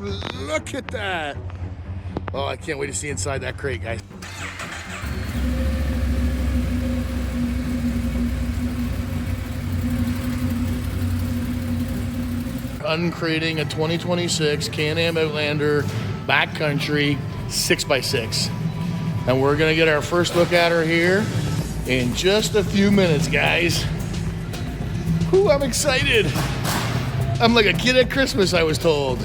Look at that. Oh, I can't wait to see inside that crate, guys. Uncrating a 2026 Can-Am Outlander Backcountry 6x6. And we're gonna get our first look at her here in just a few minutes, guys. Whew, I'm excited. I'm like a kid at Christmas, I was told.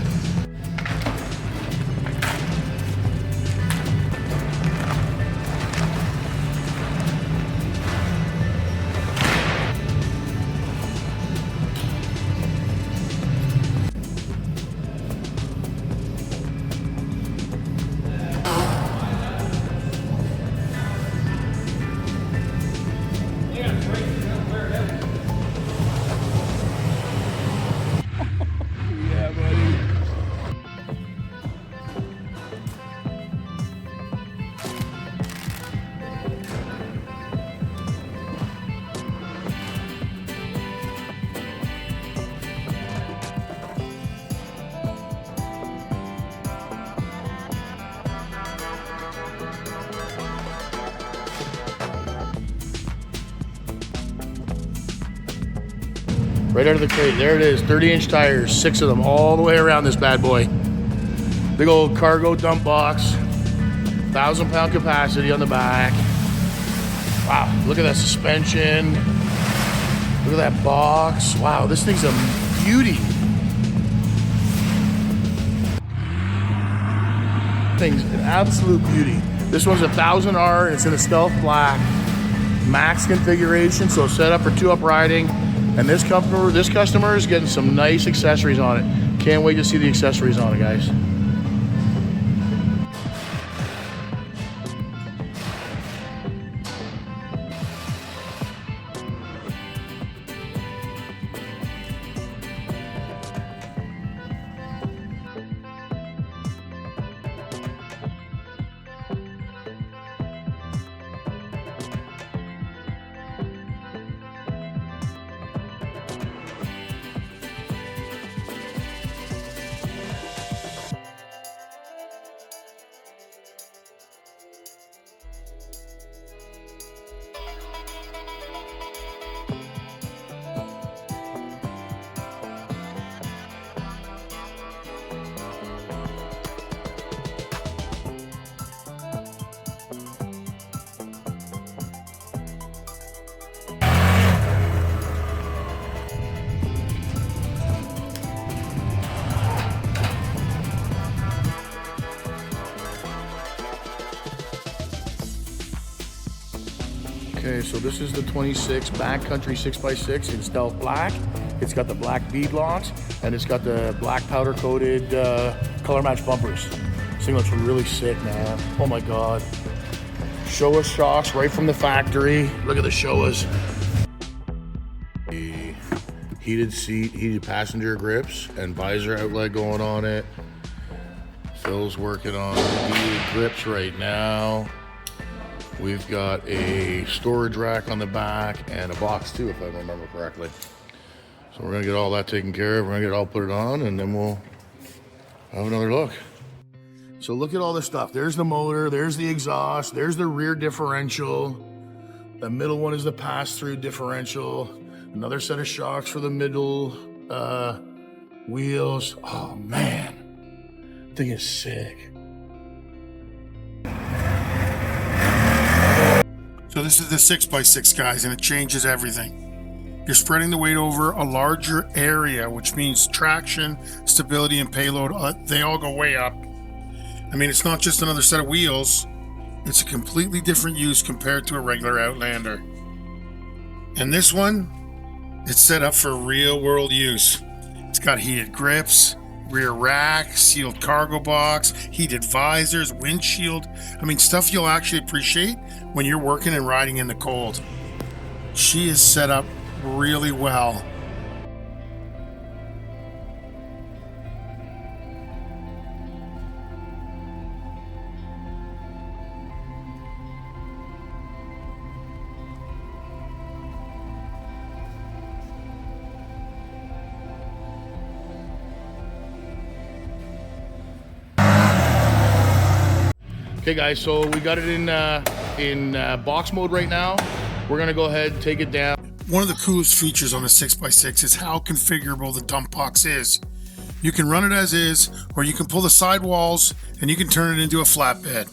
Right out of the crate, there it is, 30-inch tires, 6 of them, all the way around this bad boy. Big old cargo dump box, 1,000-pound capacity on the back. Wow, look at that suspension. Look at that box. Wow, this thing's a beauty. Thing's an absolute beauty. This one's a 1000R, and it's in a stealth black, max configuration, so set up for 2-up riding. And this customer is getting some nice accessories on it. Can't wait to see the accessories on it, guys. Okay, so this is the 26 Backcountry 6x6 in stealth black. It's got the black bead locks, and it's got the black powder coated color match bumpers. This thing looks really sick, man. Oh my God. Showa shocks right from the factory. Look at the Showas. The heated seat, heated passenger grips, and visor outlet going on it. Phil's working on the heated grips right now. We've got a storage rack on the back and a box too, if I remember correctly. So we're gonna get all that taken care of. We're gonna get it all put it on, and then we'll have another look. So look at all this stuff. There's the motor, there's the exhaust, there's the rear differential. The middle one is the pass-through differential. Another set of shocks for the middle wheels. Oh man, thing is sick. So this is the 6x6, guys, and it changes everything. You're spreading the weight over a larger area, which means traction, stability, and payload, they all go way up. I mean, it's not just another set of wheels. It's a completely different use compared to a regular Outlander. And this one, it's set up for real world use. It's got heated grips, rear rack, sealed cargo box, heated visors, windshield. I mean, stuff you'll actually appreciate when you're working and riding in the cold. She is set up really well. Okay guys, so we got it in box mode right now. We're gonna go ahead and take it down. One of the coolest features on the 6x6 is how configurable the dump box is. You can run it as is, or you can pull the side walls and you can turn it into a flatbed.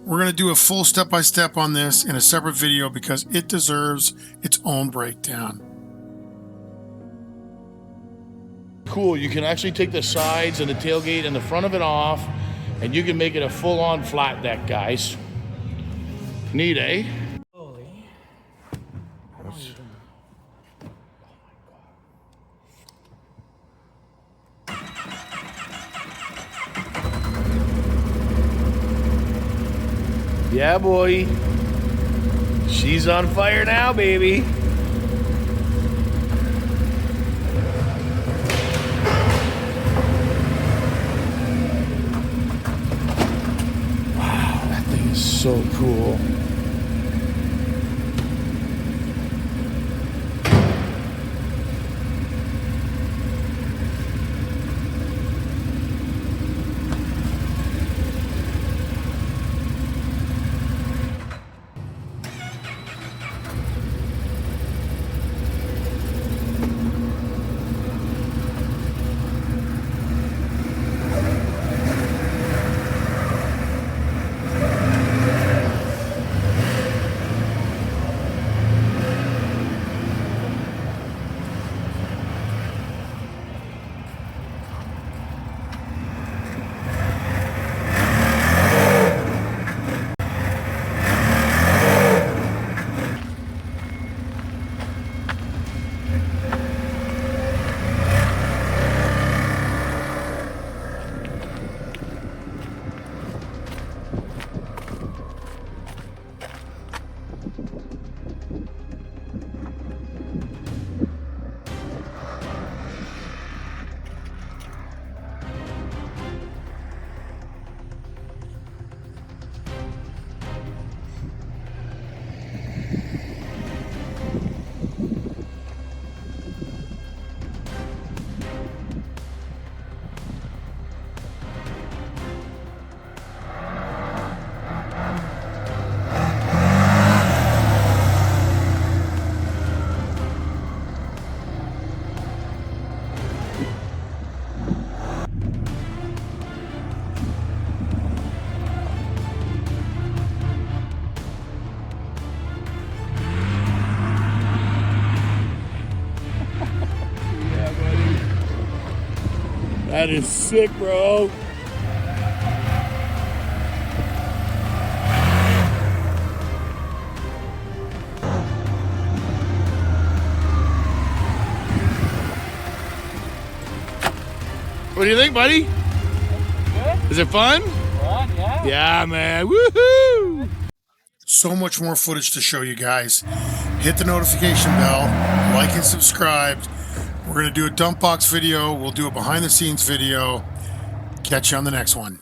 We're going to do a full step-by-step on this in a separate video because it deserves its own breakdown. Cool, you can actually take the sides and the tailgate and the front of it off, and you can make it a full-on flat deck, guys. Neat, eh? Yeah, boy. She's on fire now, baby. Wow, that thing is so cool. That is sick, bro. What do you think, buddy? Good. Is it fun? Fun, yeah. Yeah, man. Woohoo! So much more footage to show you guys. Hit the notification bell, like and subscribe. We're going to do a dump box video. We'll do a behind the scenes video. Catch you on the next one.